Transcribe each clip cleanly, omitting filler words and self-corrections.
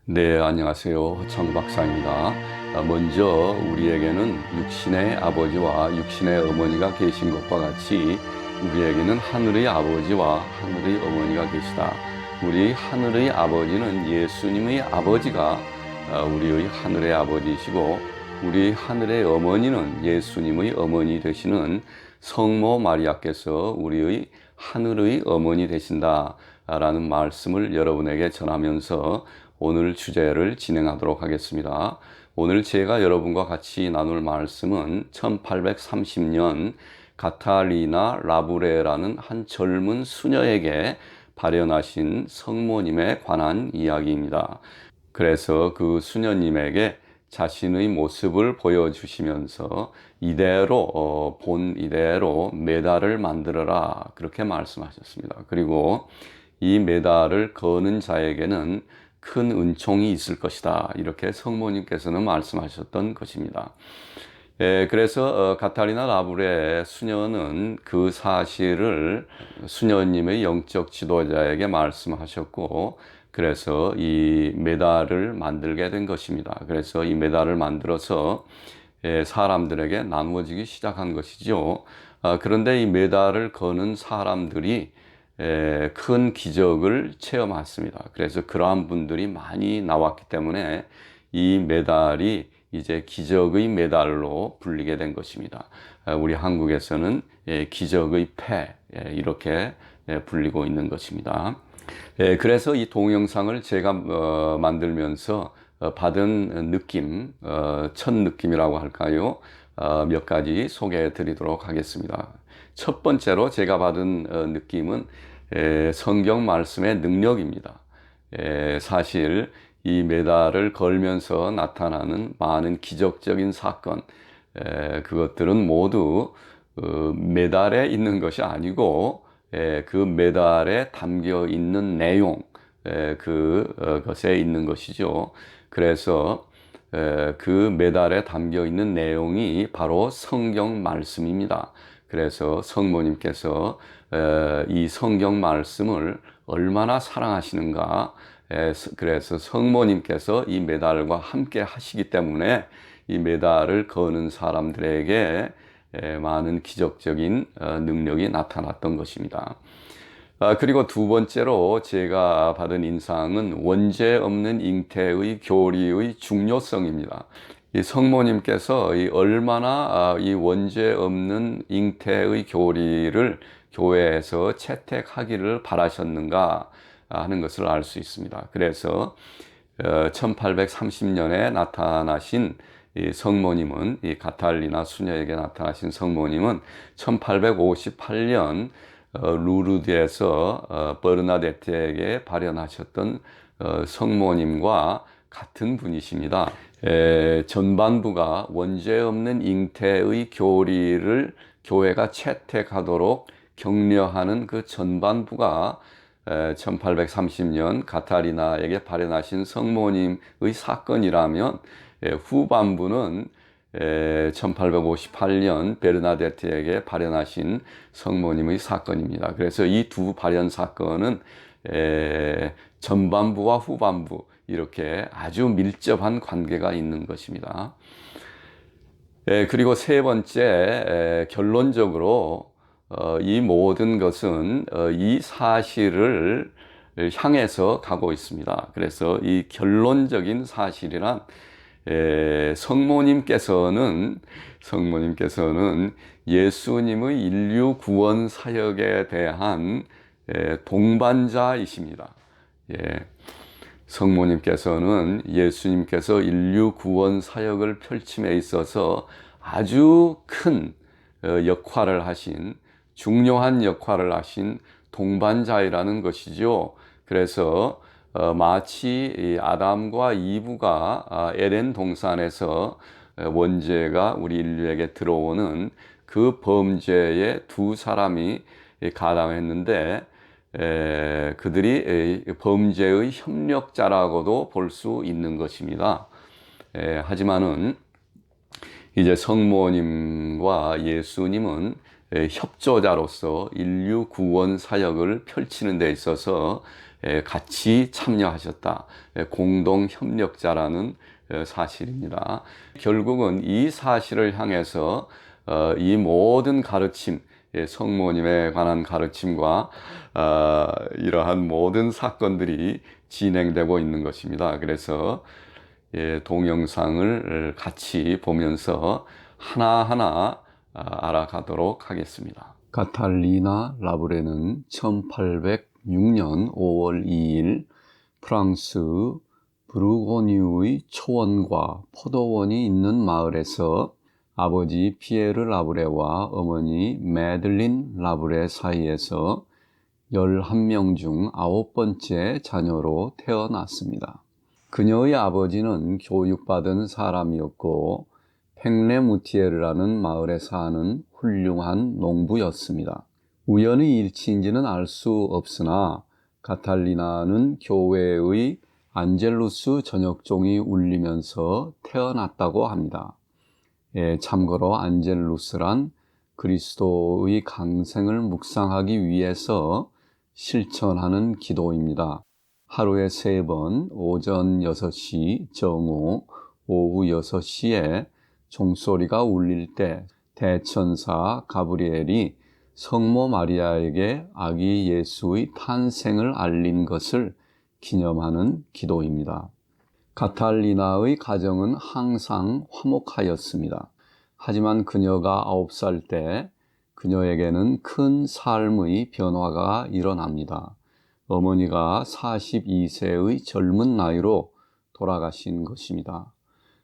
네, 안녕하세요. 정 박사입니다. 먼저 우리에게는 육신의 아버지와 육신의 어머니가 계신 것과 같이 우리에게는 하늘의 아버지와 하늘의 어머니가 계시다. 우리 하늘의 아버지는 예수님의 아버지가 우리의 하늘의 아버지이시고, 우리 하늘의 어머니는 예수님의 어머니 되시는 성모 마리아께서 우리의 하늘의 어머니 되신다라는 말씀을 여러분에게 전하면서 오늘 주제를 진행하도록 하겠습니다. 오늘 제가 여러분과 같이 나눌 말씀은 1830년 가탈리나 라브레라는 한 젊은 수녀에게 발현하신 성모님에 관한 이야기입니다. 그래서 그 수녀님에게 자신의 모습을 보여주시면서 이대로 본 이대로 메달을 만들어라, 그렇게 말씀하셨습니다. 그리고 이 메달을 거는 자에게는 큰 은총이 있을 것이다, 이렇게 성모님께서는 말씀하셨던 것입니다. 그래서 가탈리나 라브레 수녀는 그 사실을 수녀님의 영적 지도자에게 말씀하셨고, 그래서 이 메달을 만들게 된 것입니다. 그래서 이 메달을 만들어서 사람들에게 나누어지기 시작한 것이죠. 그런데 이 메달을 거는 사람들이 큰 기적을 체험했습니다. 그래서 그러한 분들이 많이 나왔기 때문에 이 메달이 이제 기적의 메달로 불리게 된 것입니다. 우리 한국에서는 기적의 패, 이렇게 불리고 있는 것입니다. 그래서 이 동영상을 제가 만들면서 받은 느낌, 첫 느낌이라고 할까요? 몇 가지 소개해 드리도록 하겠습니다. 첫 번째로 제가 받은 느낌은 성경 말씀의 능력입니다. 사실 이 메달을 걸면서 나타나는 많은 기적적인 사건, 그것들은 모두 메달에 있는 것이 아니고 그 메달에 담겨 있는 내용, 그것에 있는 것이죠. 그래서 그 메달에 담겨 있는 내용이 바로 성경 말씀입니다. 그래서 성모님께서 이 성경 말씀을 얼마나 사랑하시는가, 그래서 성모님께서 이 메달과 함께 하시기 때문에 이 메달을 거는 사람들에게 많은 기적적인 능력이 나타났던 것입니다. 그리고 두 번째로 제가 받은 인상은 원죄 없는 잉태의 교리의 중요성입니다. 이 성모님께서 얼마나 이 원죄 없는 잉태의 교리를 교회에서 채택하기를 바라셨는가 하는 것을 알 수 있습니다. 그래서 1830년에 나타나신 이 성모님은, 이 가탈리나 수녀에게 나타나신 성모님은 1858년 루르드에서 버르나데트에게 발현하셨던 성모님과 같은 분이십니다. 전반부가 원죄 없는 잉태의 교리를 교회가 채택하도록 격려하는 그 전반부가 1830년 가타리나에게 발현하신 성모님의 사건이라면, 후반부는 1858년 베르나데트에게 발현하신 성모님의 사건입니다. 그래서 이 두 발현 사건은 전반부와 후반부, 이렇게 아주 밀접한 관계가 있는 것입니다. 그리고 세 번째, 결론적으로 이 모든 것은 이 사실을 향해서 가고 있습니다. 그래서 이 결론적인 사실이란, 성모님께서는 예수님의 인류 구원 사역에 대한 동반자이십니다. 성모님께서는 예수님께서 인류 구원 사역을 펼침에 있어서 아주 큰 역할을 하신, 중요한 역할을 하신 동반자이라는 것이죠. 그래서 마치 아담과 이브가 에덴 동산에서 원죄가 우리 인류에게 들어오는 그 범죄에 두 사람이 가담했는데, 그들이 범죄의 협력자라고도 볼 수 있는 것입니다. 하지만은 이제 성모님과 예수님은 협조자로서 인류 구원 사역을 펼치는 데 있어서 같이 참여하셨다. 공동 협력자라는 사실입니다. 결국은 이 사실을 향해서 이 모든 가르침, 성모님에 관한 가르침과 이러한 모든 사건들이 진행되고 있는 것입니다. 그래서 동영상을 같이 보면서 하나하나 알아가도록 하겠습니다. 카탈리나 라브레는 1806년 5월 2일 프랑스 브루고뉴의 초원과 포도원이 있는 마을에서 아버지 피에르 라브레와 어머니 메들린 라브레 사이에서 11명 중 9번째 자녀로 태어났습니다. 그녀의 아버지는 교육받은 사람이었고 팽레무티에르라는 마을에 사는 훌륭한 농부였습니다. 우연의 일치인지는 알 수 없으나 카탈리나는 교회의 안젤루스 저녁종이 울리면서 태어났다고 합니다. 참고로 안젤루스란 그리스도의 강생을 묵상하기 위해서 실천하는 기도입니다. 하루에 3번 오전 6시 정오, 오후 6시에 종소리가 울릴 때 대천사 가브리엘이 성모 마리아에게 아기 예수의 탄생을 알린 것을 기념하는 기도입니다. 카탈리나의 가정은 항상 화목하였습니다. 하지만 그녀가 9살 때 그녀에게는 큰 삶의 변화가 일어납니다. 어머니가 42세의 젊은 나이로 돌아가신 것입니다.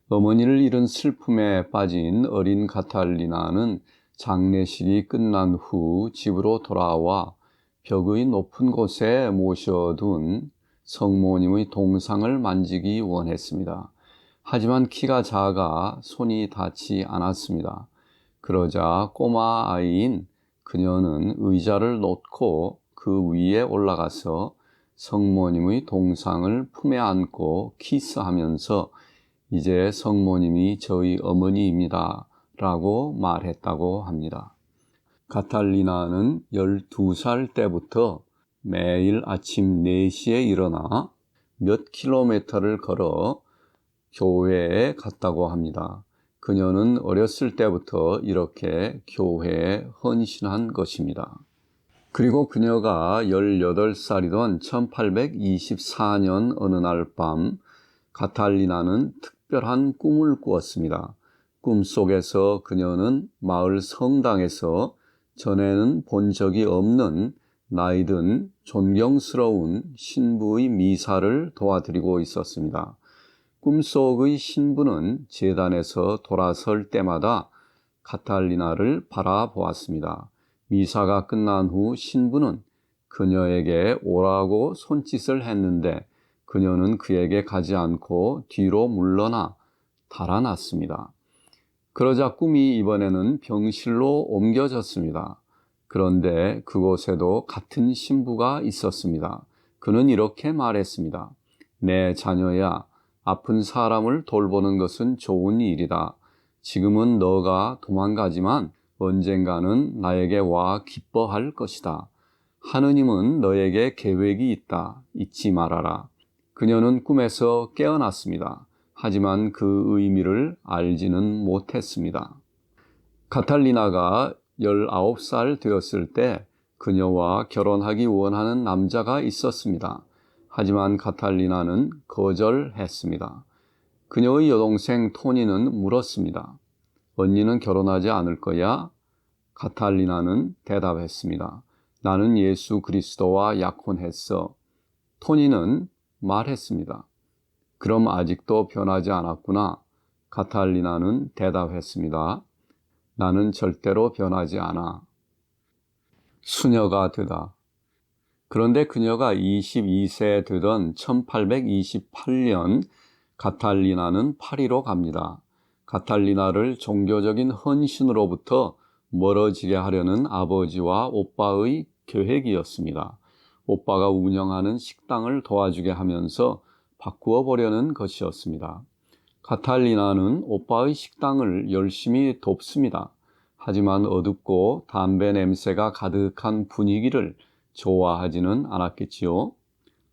어머니를 잃은 슬픔에 빠진 어린 카탈리나는 장례식이 끝난 후 집으로 돌아와 벽의 높은 곳에 모셔둔 성모님의 동상을 만지기 원했습니다. 하지만 키가 작아 손이 닿지 않았습니다. 그러자 꼬마 아이인 그녀는 의자를 놓고 그 위에 올라가서 성모님의 동상을 품에 안고 키스하면서 이제 성모님이 저희 어머니입니다 라고 말했다고 합니다. 카탈리나는 12살 때부터 매일 아침 4시에 일어나 몇 킬로미터를 걸어 교회에 갔다고 합니다. 그녀는 어렸을 때부터 이렇게 교회에 헌신한 것입니다. 그리고 그녀가 18살이던 1824년 어느 날 밤 카탈리나는 특별한 꿈을 꾸었습니다. 꿈속에서 그녀는 마을 성당에서 전에는 본 적이 없는 나이든 존경스러운 신부의 미사를 도와드리고 있었습니다. 꿈속의 신부는 제단에서 돌아설 때마다 카탈리나를 바라보았습니다. 미사가 끝난 후 신부는 그녀에게 오라고 손짓을 했는데 그녀는 그에게 가지 않고 뒤로 물러나 달아났습니다. 그러자 꿈이 이번에는 병실로 옮겨졌습니다. 그런데 그곳에도 같은 신부가 있었습니다. 그는 이렇게 말했습니다. 내 자녀야, 아픈 사람을 돌보는 것은 좋은 일이다. 지금은 너가 도망가지만 언젠가는 나에게 와 기뻐할 것이다. 하느님은 너에게 계획이 있다. 잊지 말아라. 그녀는 꿈에서 깨어났습니다. 하지만 그 의미를 알지는 못했습니다. 카탈리나가 19살 되었을 때 그녀와 결혼하기 원하는 남자가 있었습니다. 하지만 카탈리나는 거절했습니다. 그녀의 여동생 토니는 물었습니다. 언니는 결혼하지 않을 거야? 카탈리나는 대답했습니다. 나는 예수 그리스도와 약혼했어. 토니는 말했습니다. 그럼 아직도 변하지 않았구나. 카탈리나는 대답했습니다. 나는 절대로 변하지 않아. 수녀가 되다. 그런데 그녀가 22세 되던 1828년 카탈리나는 파리로 갑니다. 카탈리나를 종교적인 헌신으로부터 멀어지게 하려는 아버지와 오빠의 계획이었습니다. 오빠가 운영하는 식당을 도와주게 하면서 바꾸어 보려는 것이었습니다. 카탈리나는 오빠의 식당을 열심히 돕습니다. 하지만 어둡고 담배 냄새가 가득한 분위기를 좋아하지는 않았겠지요.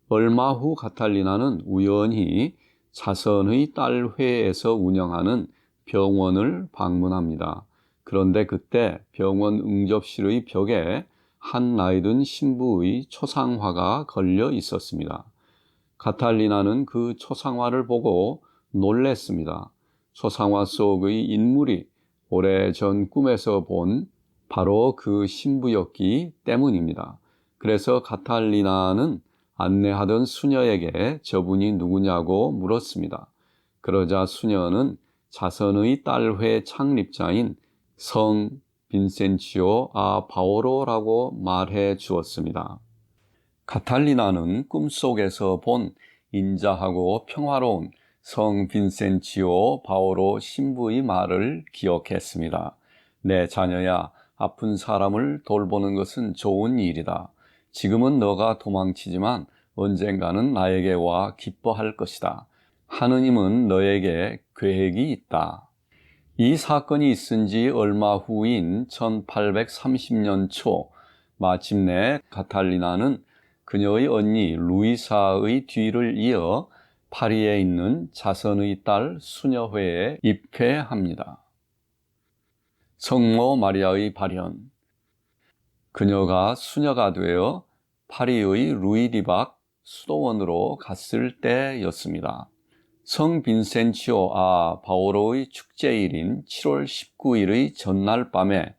얼마 후 가탈리나는 우연히 자선의 딸회에서 운영하는 병원을 방문합니다. 그런데 그때 병원 응접실의 벽에 한 나이 든 신부의 초상화가 걸려 있었습니다. 가탈리나는 그 초상화를 보고 놀랬습니다. 초상화 속의 인물이 오래전 꿈에서 본 바로 그 신부였기 때문입니다. 그래서 가탈리나는 안내하던 수녀에게 저분이 누구냐고 물었습니다. 그러자 수녀는 자선의 딸회 창립자인 성 빈센치오 아 바오로라고 말해 주었습니다. 가탈리나는 꿈속에서 본 인자하고 평화로운 성 빈센치오 바오로 신부의 말을 기억했습니다. 내 자녀야, 아픈 사람을 돌보는 것은 좋은 일이다. 지금은 너가 도망치지만 언젠가는 나에게 와 기뻐할 것이다. 하느님은 너에게 계획이 있다. 이 사건이 있은 지 얼마 후인 1830년 초, 마침내 가탈리나는 그녀의 언니 루이사의 뒤를 이어 파리에 있는 자선의 딸 수녀회에 입회합니다. 성모 마리아의 발현. 그녀가 수녀가 되어 파리의 루이리박 수도원으로 갔을 때였습니다. 성 빈센치오 아 바오로의 축제일인 7월 19일의 전날 밤에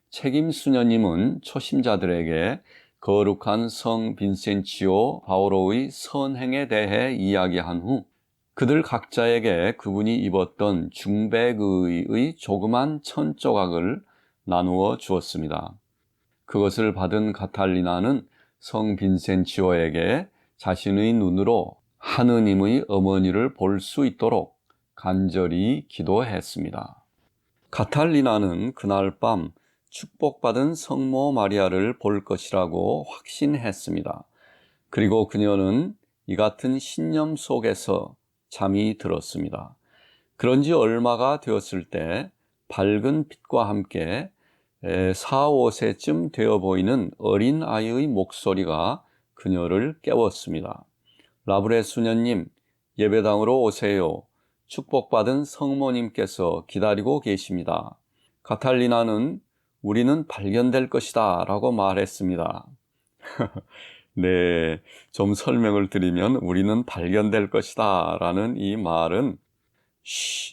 책임 수녀님은 초심자들에게 거룩한 성 빈센치오 바오로의 선행에 대해 이야기한 후 그들 각자에게 그분이 입었던 중백의의 조그만 천 조각을 나누어 주었습니다. 그것을 받은 가탈리나는 성 빈센치오에게 자신의 눈으로 하느님의 어머니를 볼 수 있도록 간절히 기도했습니다. 가탈리나는 그날 밤 축복받은 성모 마리아를 볼 것이라고 확신했습니다. 그리고 그녀는 이 같은 신념 속에서 잠이 들었습니다. 그런지 얼마가 되었을 때 밝은 빛과 함께 4, 5세쯤 되어 보이는 어린 아이의 목소리가 그녀를 깨웠습니다. 라브레 수녀님, 예배당으로 오세요. 축복받은 성모님께서 기다리고 계십니다. 가탈리나는 우리는 발견될 것이다 라고 말했습니다. 네, 좀 설명을 드리면 우리는 발견될 것이다 라는 이 말은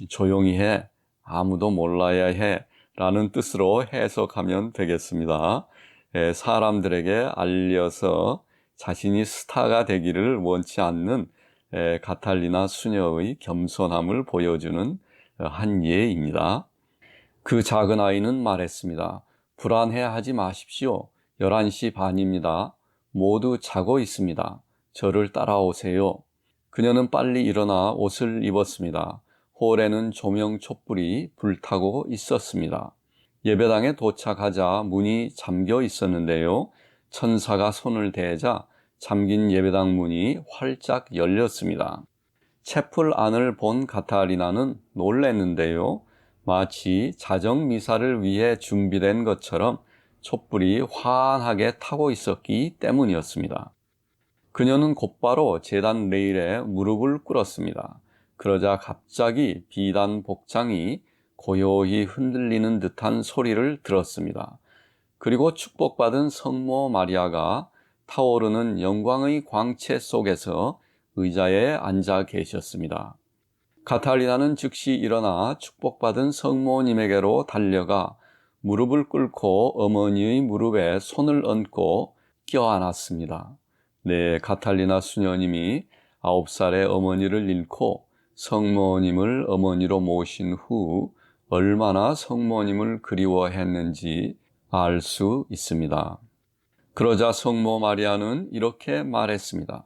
조용히 해, 아무도 몰라야 해 라는 뜻으로 해석하면 되겠습니다. 사람들에게 알려서 자신이 스타가 되기를 원치 않는 가탈리나 수녀의 겸손함을 보여주는 한 예입니다. 그 작은 아이는 말했습니다. 불안해하지 마십시오. 11시 반입니다. 모두 자고 있습니다. 저를 따라오세요. 그녀는 빨리 일어나 옷을 입었습니다. 홀에는 조명 촛불이 불타고 있었습니다. 예배당에 도착하자 문이 잠겨 있었는데요. 천사가 손을 대자 잠긴 예배당 문이 활짝 열렸습니다. 채플 안을 본 가타리나는 놀랐는데요. 마치 자정 미사를 위해 준비된 것처럼 촛불이 환하게 타고 있었기 때문이었습니다. 그녀는 곧바로 제단 레일에 무릎을 꿇었습니다. 그러자 갑자기 비단 복장이 고요히 흔들리는 듯한 소리를 들었습니다. 그리고 축복받은 성모 마리아가 타오르는 영광의 광채 속에서 의자에 앉아 계셨습니다. 가탈리나는 즉시 일어나 축복받은 성모님에게로 달려가 무릎을 꿇고 어머니의 무릎에 손을 얹고 껴안았습니다. 네, 가탈리나 수녀님이 9살의 어머니를 잃고 성모님을 어머니로 모신 후 얼마나 성모님을 그리워했는지 알 수 있습니다. 그러자 성모 마리아는 이렇게 말했습니다.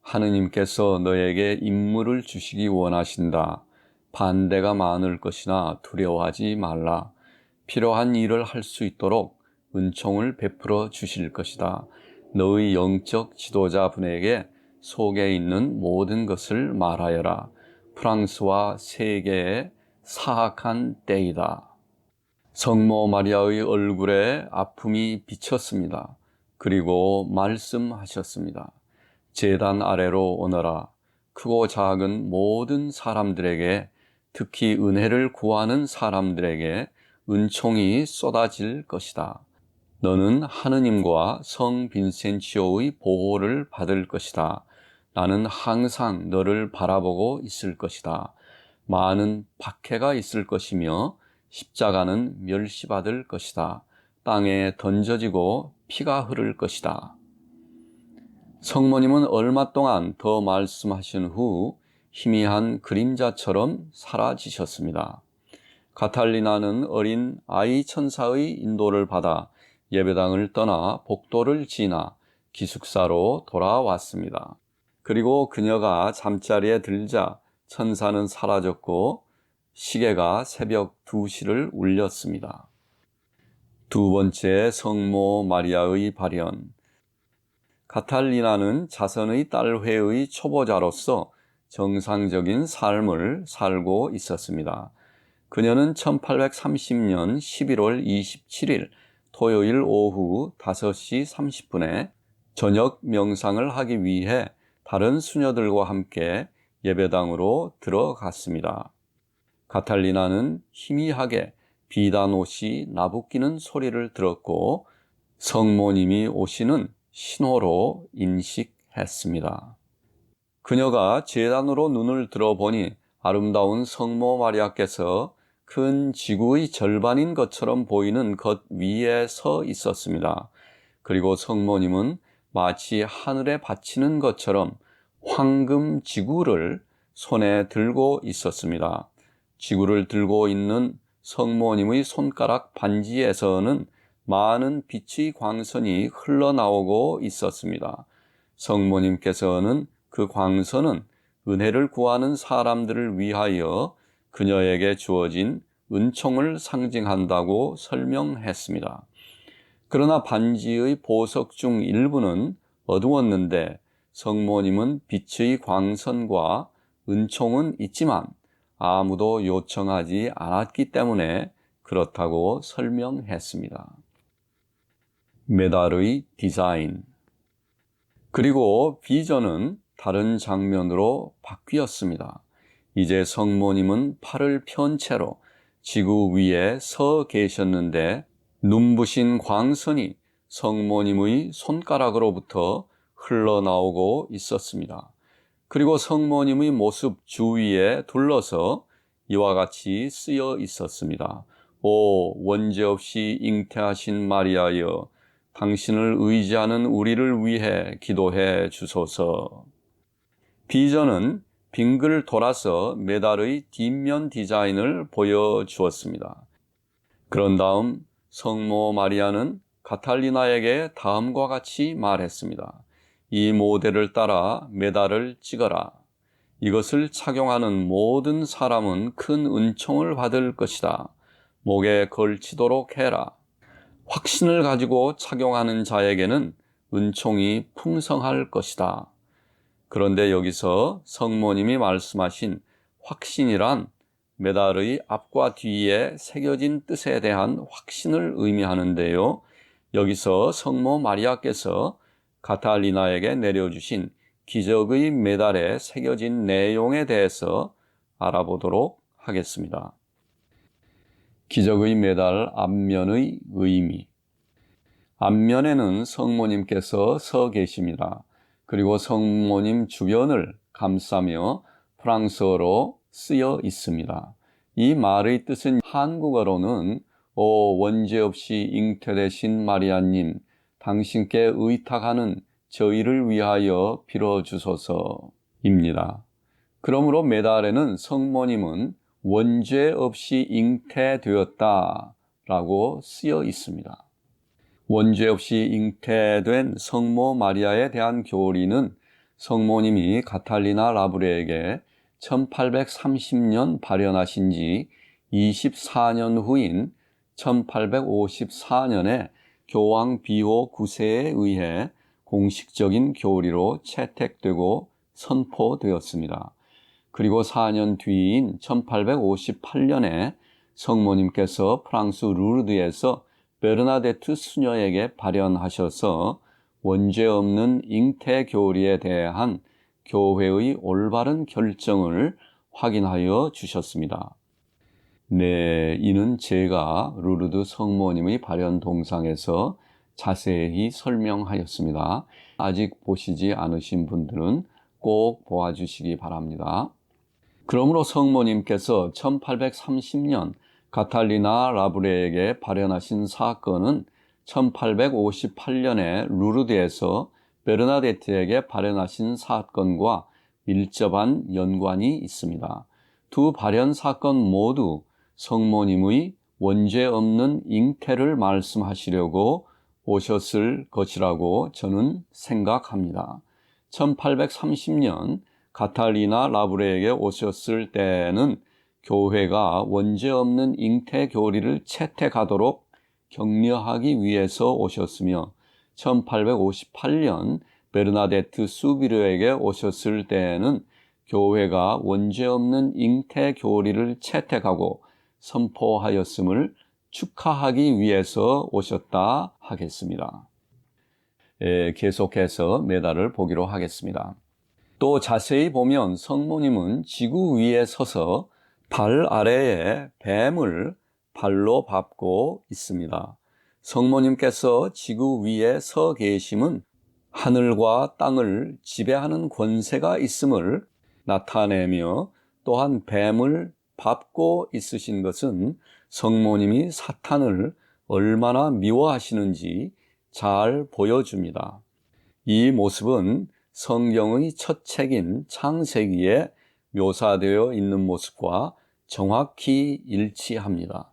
하느님께서 너에게 임무를 주시기 원하신다. 반대가 많을 것이나 두려워하지 말라. 필요한 일을 할 수 있도록 은총을 베풀어 주실 것이다. 너의 영적 지도자분에게 속에 있는 모든 것을 말하여라. 프랑스와 세계의 사악한 때이다. 성모 마리아의 얼굴에 아픔이 비쳤습니다. 그리고 말씀하셨습니다. 제단 아래로 오너라. 크고 작은 모든 사람들에게, 특히 은혜를 구하는 사람들에게 은총이 쏟아질 것이다. 너는 하느님과 성 빈센치오의 보호를 받을 것이다. 나는 항상 너를 바라보고 있을 것이다. 많은 박해가 있을 것이며 십자가는 멸시받을 것이다. 땅에 던져지고 피가 흐를 것이다. 성모님은 얼마 동안 더 말씀하신 후 희미한 그림자처럼 사라지셨습니다. 가탈리나는 어린 아이 천사의 인도를 받아 예배당을 떠나 복도를 지나 기숙사로 돌아왔습니다. 그리고 그녀가 잠자리에 들자 천사는 사라졌고 시계가 새벽 2시를 울렸습니다. 두 번째 성모 마리아의 발현. 가탈리나는 자선의 딸회의 초보자로서 정상적인 삶을 살고 있었습니다. 그녀는 1830년 11월 27일 토요일 오후 5시 30분에 저녁 명상을 하기 위해 다른 수녀들과 함께 예배당으로 들어갔습니다. 가탈리나는 희미하게 비단 옷이 나부끼는 소리를 들었고 성모님이 오시는 신호로 인식했습니다. 그녀가 제단으로 눈을 들어보니 아름다운 성모 마리아께서 큰 지구의 절반인 것처럼 보이는 것 위에 서 있었습니다. 그리고 성모님은 마치 하늘에 받치는 것처럼 황금 지구를 손에 들고 있었습니다. 지구를 들고 있는 성모님의 손가락 반지에서는 많은 빛의 광선이 흘러나오고 있었습니다. 성모님께서는 그 광선은 은혜를 구하는 사람들을 위하여 그녀에게 주어진 은총을 상징한다고 설명했습니다. 그러나 반지의 보석 중 일부는 어두웠는데 성모님은 빛의 광선과 은총은 있지만 아무도 요청하지 않았기 때문에 그렇다고 설명했습니다. 메달의 디자인. 그리고 비전은 다른 장면으로 바뀌었습니다. 이제 성모님은 팔을 편 채로 지구 위에 서 계셨는데 눈부신 광선이 성모님의 손가락으로부터 흘러나오고 있었습니다. 그리고 성모님의 모습 주위에 둘러서 이와 같이 쓰여 있었습니다. 오 원죄 없이 잉태하신 마리아여, 당신을 의지하는 우리를 위해 기도해 주소서. 비전은 빙글 돌아서 메달의 뒷면 디자인을 보여주었습니다. 그런 다음 성모 마리아는 가탈리나에게 다음과 같이 말했습니다. 이 모델을 따라 메달을 찍어라. 이것을 착용하는 모든 사람은 큰 은총을 받을 것이다. 목에 걸치도록 해라. 확신을 가지고 착용하는 자에게는 은총이 풍성할 것이다. 그런데 여기서 성모님이 말씀하신 확신이란 메달의 앞과 뒤에 새겨진 뜻에 대한 확신을 의미하는데요. 여기서 성모 마리아께서 가탈리나에게 내려주신 기적의 메달에 새겨진 내용에 대해서 알아보도록 하겠습니다. 기적의 메달 앞면의 의미. 앞면에는 성모님께서 서 계십니다. 그리고 성모님 주변을 감싸며 프랑스어로 쓰여 있습니다. 이 말의 뜻은 한국어로는 오 원죄 없이 잉태되신 마리아님, 당신께 의탁하는 저희를 위하여 빌어주소서입니다. 그러므로 메달에는 성모님은 원죄 없이 잉태되었다라고 쓰여 있습니다. 원죄 없이 잉태된 성모 마리아에 대한 교리는 성모님이 가탈리나 라브레에게 1830년 발현하신 지 24년 후인 1854년에 교황 비호 9세에 의해 공식적인 교리로 채택되고 선포되었습니다. 그리고 4년 뒤인 1858년에 성모님께서 프랑스 루르드에서 베르나데트 수녀에게 발현하셔서 원죄 없는 잉태 교리에 대한 교회의 올바른 결정을 확인하여 주셨습니다. 네, 이는 제가 루르드 성모님의 발현 동상에서 자세히 설명하였습니다. 아직 보시지 않으신 분들은 꼭 보아주시기 바랍니다. 그러므로 성모님께서 1830년 카탈리나 라브레에게 발현하신 사건은 1858년에 루르드에서 베르나데트에게 발현하신 사건과 밀접한 연관이 있습니다. 두 발현 사건 모두 성모님의 원죄 없는 잉태를 말씀하시려고 오셨을 것이라고 저는 생각합니다. 1830년 카탈리나 라브레에게 오셨을 때는 교회가 원죄 없는 잉태 교리를 채택하도록 격려하기 위해서 오셨으며 1858년 베르나데트 수비르에게 오셨을 때에는 교회가 원죄 없는 잉태 교리를 채택하고 선포하였음을 축하하기 위해서 오셨다 하겠습니다. 계속해서 메달을 보기로 하겠습니다. 또 자세히 보면 성모님은 지구 위에 서서 발 아래에 뱀을 발로 밟고 있습니다. 성모님께서 지구 위에 서 계심은 하늘과 땅을 지배하는 권세가 있음을 나타내며 또한 뱀을 밟고 있으신 것은 성모님이 사탄을 얼마나 미워하시는지 잘 보여줍니다. 이 모습은 성경의 첫 책인 창세기에 묘사되어 있는 모습과 정확히 일치합니다.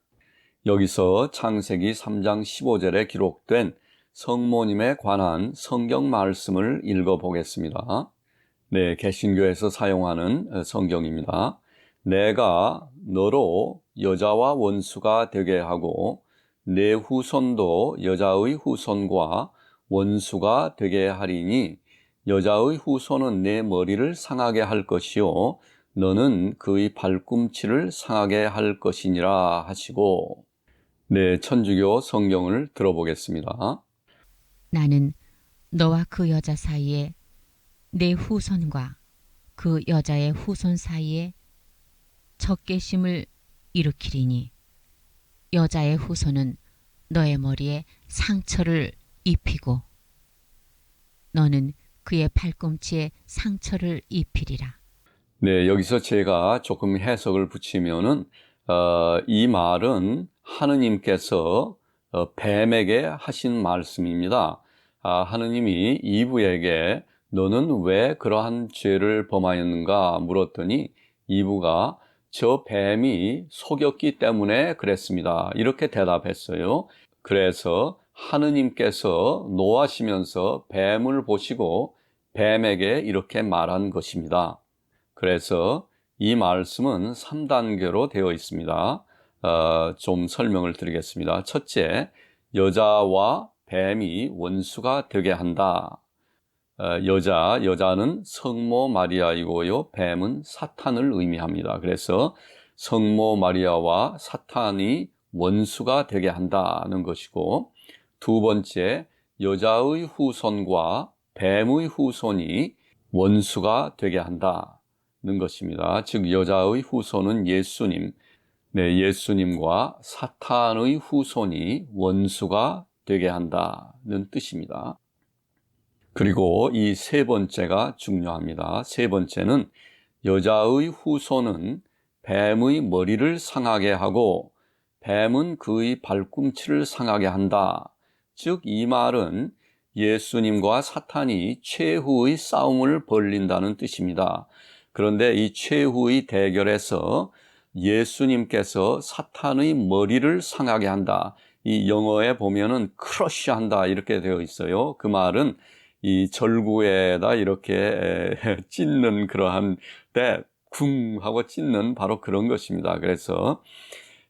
여기서 창세기 3장 15절에 기록된 성모님에 관한 성경 말씀을 읽어보겠습니다. 네, 개신교에서 사용하는 성경입니다. 내가 너로 여자와 원수가 되게 하고 내 후손도 여자의 후손과 원수가 되게 하리니 여자의 후손은 내 머리를 상하게 할 것이요 너는 그의 발꿈치를 상하게 할 것이니라 하시고, 네, 천주교 성경을 들어보겠습니다. 나는 너와 그 여자 사이에 내 후손과 그 여자의 후손 사이에 적개심을 일으키리니 여자의 후손은 너의 머리에 상처를 입히고 너는 그의 발꿈치에 상처를 입히리라. 네, 여기서 제가 조금 해석을 붙이면은 이 말은 하느님께서 뱀에게 하신 말씀입니다. 하느님이 이브에게 너는 왜 그러한 죄를 범하였는가 물었더니 이브가 저 뱀이 속였기 때문에 그랬습니다. 이렇게 대답했어요. 그래서 하느님께서 노하시면서 뱀을 보시고 뱀에게 이렇게 말한 것입니다. 그래서 이 말씀은 3단계로 되어 있습니다. 좀 설명을 드리겠습니다. 첫째, 여자와 뱀이 원수가 되게 한다. 여자는 성모 마리아이고요. 뱀은 사탄을 의미합니다. 그래서 성모 마리아와 사탄이 원수가 되게 한다는 것이고, 두 번째, 여자의 후손과 뱀의 후손이 원수가 되게 한다는 것입니다. 즉 여자의 후손은 예수님, 네, 예수님과 사탄의 후손이 원수가 되게 한다는 뜻입니다. 그리고 이 세 번째가 중요합니다. 세 번째는 여자의 후손은 뱀의 머리를 상하게 하고 뱀은 그의 발꿈치를 상하게 한다. 즉 이 말은 예수님과 사탄이 최후의 싸움을 벌린다는 뜻입니다. 그런데 이 최후의 대결에서 예수님께서 사탄의 머리를 상하게 한다. 이 영어에 보면은 크러쉬한다 이렇게 되어 있어요. 그 말은 이 절구에다 이렇게 찢는 그러한 때 쿵 하고 찢는 바로 그런 것입니다. 그래서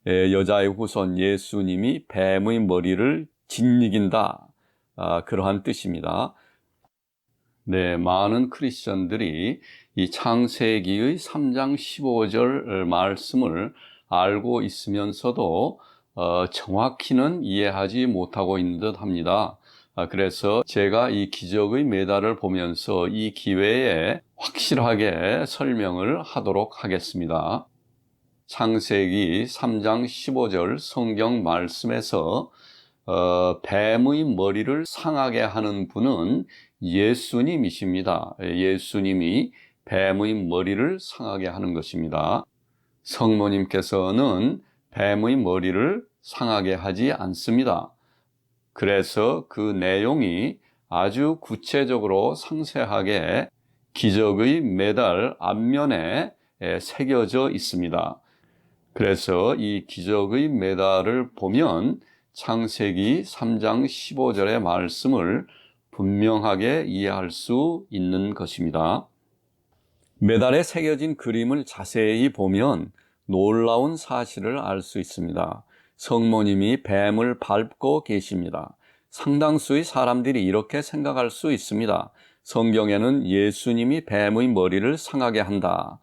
여자의 후손 예수님이 뱀의 머리를 짓이긴다. 그러한 뜻입니다. 네, 많은 크리스천들이 이 창세기의 3장 15절 말씀을 알고 있으면서도 정확히는 이해하지 못하고 있는 듯 합니다. 그래서 제가 이 기적의 메달을 보면서 이 기회에 확실하게 설명을 하도록 하겠습니다. 창세기 3장 15절 성경 말씀에서 뱀의 머리를 상하게 하는 분은 예수님이십니다. 예수님이 뱀의 머리를 상하게 하는 것입니다. 성모님께서는 뱀의 머리를 상하게 하지 않습니다. 그래서 그 내용이 아주 구체적으로 상세하게 기적의 메달 앞면에 새겨져 있습니다. 그래서 이 기적의 메달을 보면 창세기 3장 15절의 말씀을 분명하게 이해할 수 있는 것입니다. 메달에 새겨진 그림을 자세히 보면 놀라운 사실을 알 수 있습니다. 성모님이 뱀을 밟고 계십니다. 상당수의 사람들이 이렇게 생각할 수 있습니다. 성경에는 예수님이 뱀의 머리를 상하게 한다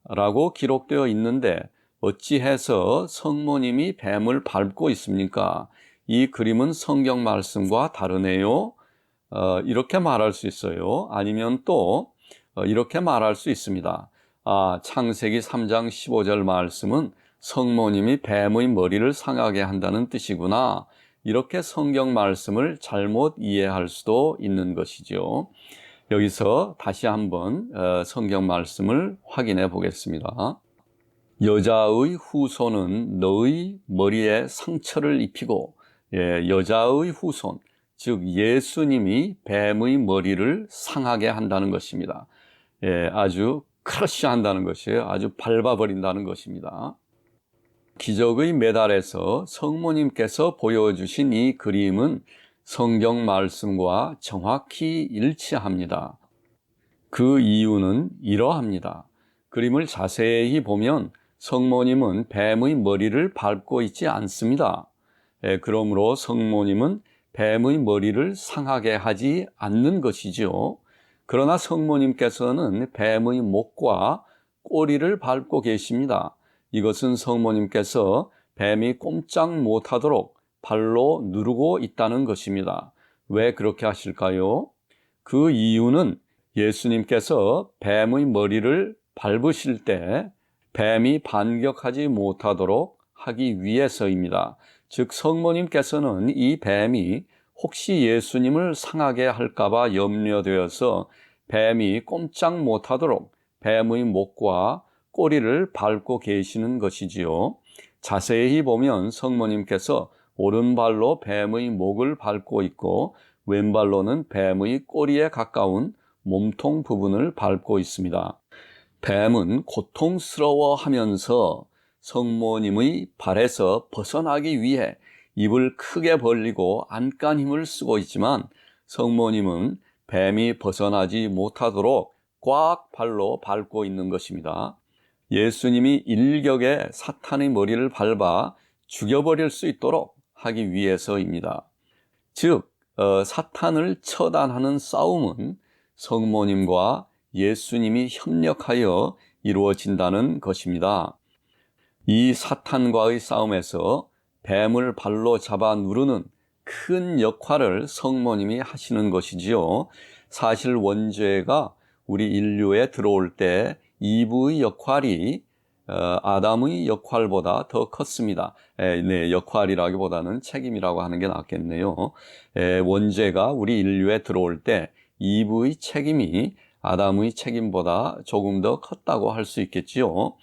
라고 기록되어 있는데 어찌해서 성모님이 뱀을 밟고 있습니까? 이 그림은 성경 말씀과 다르네요. 이렇게 말할 수 있어요. 아니면 또 이렇게 말할 수 있습니다. 창세기 3장 15절 말씀은 성모님이 뱀의 머리를 상하게 한다는 뜻이구나. 이렇게 성경 말씀을 잘못 이해할 수도 있는 것이죠. 여기서 다시 한번 성경 말씀을 확인해 보겠습니다. 여자의 후손은 너의 머리에 상처를 입히고, 여자의 후손, 즉 예수님이 뱀의 머리를 상하게 한다는 것입니다. 아주 크러쉬한다는 것이에요. 아주 밟아버린다는 것입니다. 기적의 메달에서 성모님께서 보여주신 이 그림은 성경 말씀과 정확히 일치합니다. 그 이유는 이러합니다. 그림을 자세히 보면 성모님은 뱀의 머리를 밟고 있지 않습니다. 그러므로 성모님은 뱀의 머리를 상하게 하지 않는 것이지요. 그러나 성모님께서는 뱀의 목과 꼬리를 밟고 계십니다. 이것은 성모님께서 뱀이 꼼짝 못하도록 발로 누르고 있다는 것입니다. 왜 그렇게 하실까요? 그 이유는 예수님께서 뱀의 머리를 밟으실 때 뱀이 반격하지 못하도록 하기 위해서입니다. 즉 성모님께서는 이 뱀이 혹시 예수님을 상하게 할까봐 염려되어서 뱀이 꼼짝 못하도록 뱀의 목과 꼬리를 밟고 계시는 것이지요. 자세히 보면 성모님께서 오른발로 뱀의 목을 밟고 있고 왼발로는 뱀의 꼬리에 가까운 몸통 부분을 밟고 있습니다. 뱀은 고통스러워하면서 성모님의 발에서 벗어나기 위해 입을 크게 벌리고 안간 힘을 쓰고 있지만 성모님은 뱀이 벗어나지 못하도록 꽉 발로 밟고 있는 것입니다. 예수님이 일격에 사탄의 머리를 밟아 죽여버릴 수 있도록 하기 위해서입니다. 즉 사탄을 처단하는 싸움은 성모님과 예수님이 협력하여 이루어진다는 것입니다. 이 사탄과의 싸움에서 뱀을 발로 잡아 누르는 큰 역할을 성모님이 하시는 것이지요. 사실 원죄가 우리 인류에 들어올 때 이브의 역할이 아담의 역할보다 더 컸습니다. 역할이라기보다는 책임이라고 하는 게 낫겠네요. 원죄가 우리 인류에 들어올 때 이브의 책임이 아담의 책임보다 조금 더 컸다고 할 수 있겠지요.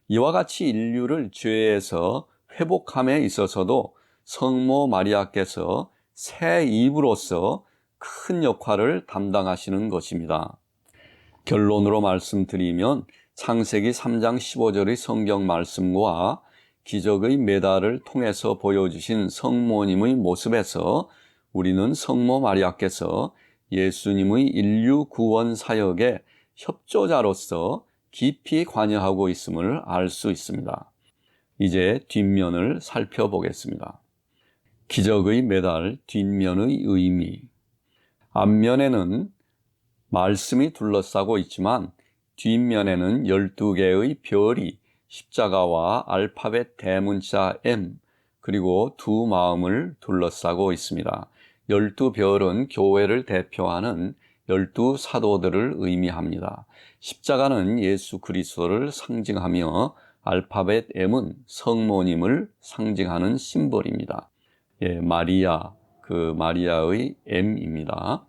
이와 같이 인류를 죄에서 회복함에 있어서도 성모 마리아께서 새 이브로서 큰 역할을 담당하시는 것입니다. 결론으로 말씀드리면 창세기 3장 15절의 성경 말씀과 기적의 메달을 통해서 보여주신 성모님의 모습에서 우리는 성모 마리아께서 예수님의 인류 구원 사역의 협조자로서 깊이 관여하고 있음을 알 수 있습니다. 이제 뒷면을 살펴보겠습니다. 기적의 메달 뒷면의 의미. 앞면에는 말씀이 둘러싸고 있지만 뒷면에는 12개의 별이 십자가와 알파벳 대문자 M 그리고 두 마음을 둘러싸고 있습니다. 12별은 교회를 대표하는 12사도들을 의미합니다. 십자가는 예수 그리스도를 상징하며 알파벳 M은 성모님을 상징하는 심볼입니다. 마리아, 그 마리아의 M입니다.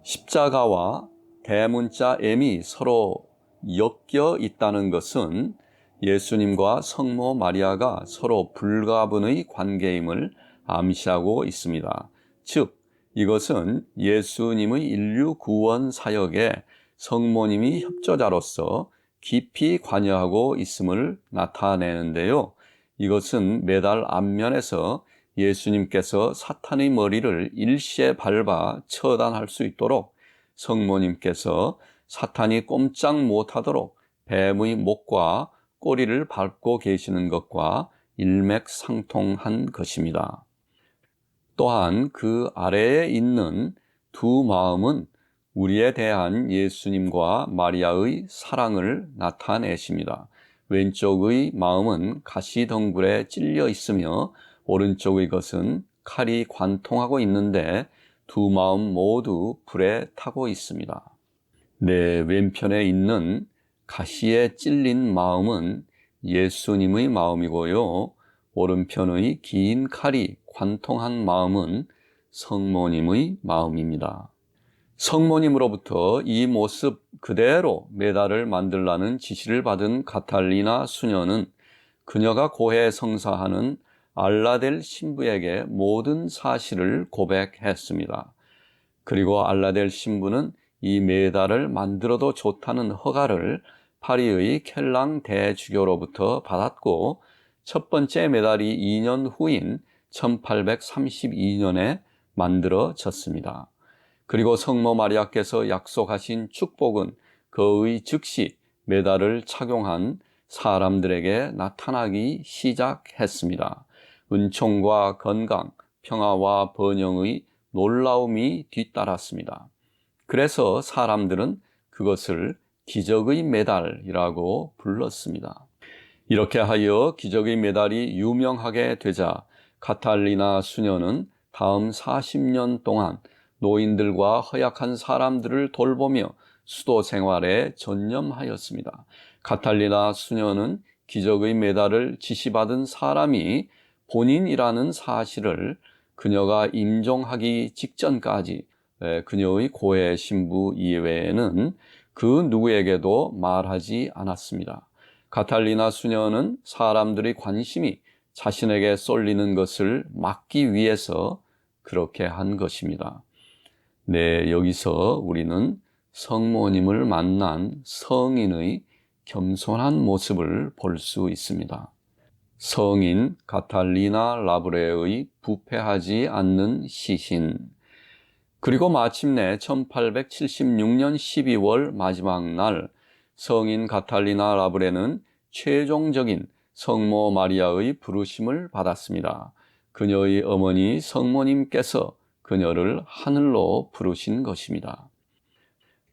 십자가와 대문자 M이 서로 엮여 있다는 것은 예수님과 성모 마리아가 서로 불가분의 관계임을 암시하고 있습니다. 즉, 이것은 예수님의 인류 구원 사역에 성모님이 협조자로서 깊이 관여하고 있음을 나타내는데요. 이것은 매달 앞면에서 예수님께서 사탄의 머리를 일시에 밟아 처단할 수 있도록 성모님께서 사탄이 꼼짝 못하도록 뱀의 목과 꼬리를 밟고 계시는 것과 일맥상통한 것입니다. 또한 그 아래에 있는 두 마음은 우리에 대한 예수님과 마리아의 사랑을 나타내십니다. 왼쪽의 마음은 가시덩굴에 찔려 있으며 오른쪽의 것은 칼이 관통하고 있는데 두 마음 모두 불에 타고 있습니다. 내 왼편에 있는 가시에 찔린 마음은 예수님의 마음이고요. 오른편의 긴 칼이 관통한 마음은 성모님의 마음입니다. 성모님으로부터 이 모습 그대로 메달을 만들라는 지시를 받은 가탈리나 수녀는 그녀가 고해 성사하는 알라델 신부에게 모든 사실을 고백했습니다. 그리고 알라델 신부는 이 메달을 만들어도 좋다는 허가를 파리의 켈랑 대주교로부터 받았고 첫 번째 메달이 2년 후인 1832년에 만들어졌습니다. 그리고 성모 마리아께서 약속하신 축복은 거의 즉시 메달을 착용한 사람들에게 나타나기 시작했습니다. 은총과 건강, 평화와 번영의 놀라움이 뒤따랐습니다. 그래서 사람들은 그것을 기적의 메달이라고 불렀습니다. 이렇게 하여 기적의 메달이 유명하게 되자 가탈리나 수녀는 다음 40년 동안 노인들과 허약한 사람들을 돌보며 수도 생활에 전념하였습니다. 가탈리나 수녀는 기적의 메달을 지시받은 사람이 본인이라는 사실을 그녀가 임종하기 직전까지 그녀의 고해 신부 이외에는 그 누구에게도 말하지 않았습니다. 가탈리나 수녀는 사람들의 관심이 자신에게 쏠리는 것을 막기 위해서 그렇게 한 것입니다. 네, 여기서 우리는 성모님을 만난 성인의 겸손한 모습을 볼 수 있습니다. 성인 가탈리나 라브레의 부패하지 않는 시신. 그리고 마침내 1876년 12월 마지막 날 성인 가탈리나 라브레는 최종적인 성모 마리아의 부르심을 받았습니다. 그녀의 어머니 성모님께서 그녀를 하늘로 부르신 것입니다.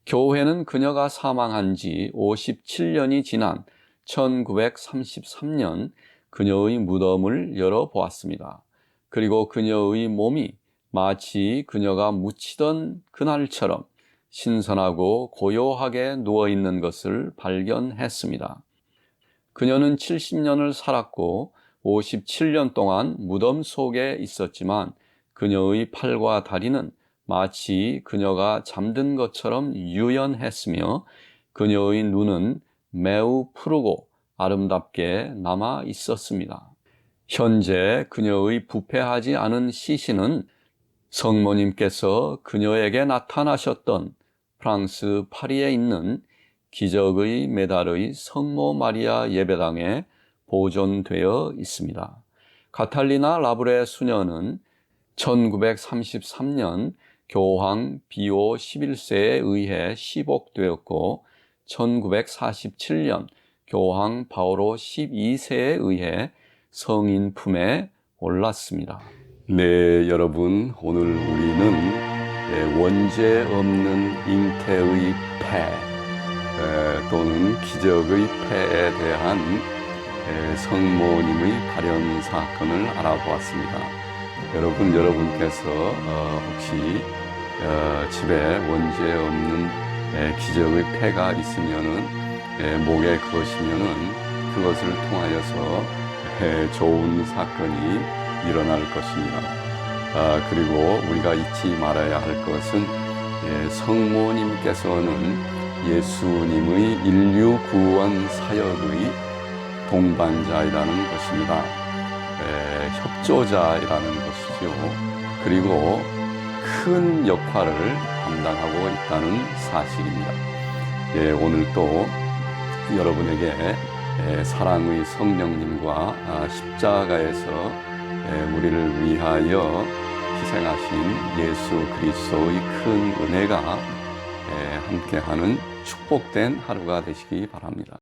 교회는 그녀가 사망한 지 57년이 지난 1933년 그녀의 무덤을 열어보았습니다. 그리고 그녀의 몸이 마치 그녀가 묻히던 그날처럼 신선하고 고요하게 누워있는 것을 발견했습니다. 그녀는 70년을 살았고 57년 동안 무덤 속에 있었지만 그녀의 팔과 다리는 마치 그녀가 잠든 것처럼 유연했으며 그녀의 눈은 매우 푸르고 아름답게 남아 있었습니다. 현재 그녀의 부패하지 않은 시신은 성모님께서 그녀에게 나타나셨던 프랑스 파리에 있는 기적의 메달의 성모 마리아 예배당에 보존되어 있습니다. 가탈리나 라브레 수녀는 1933년 교황 비오 11세에 의해 시복되었고 1947년 교황 바오로 12세에 의해 성인 품에 올랐습니다. 네, 여러분, 오늘 우리는 원죄 없는 잉태의 폐 또는 기적의 폐에 대한 성모님의 발현 사건을 알아보았습니다. 여러분께서 혹시 집에 원죄 없는 기적의 패가 있으면은 목에 그으시면은 그것을 통하여서 좋은 사건이 일어날 것입니다. 그리고 우리가 잊지 말아야 할 것은 성모님께서는 예수님의 인류 구원 사역의 동반자이라는 것입니다. 협조자이라는 것이죠. 그리고 큰 역할을 감당하고 있다는 사실입니다. 오늘 또 여러분에게 사랑의 성령님과 십자가에서 우리를 위하여 희생하신 예수 그리스도의 큰 은혜가 함께하는 축복된 하루가 되시기 바랍니다.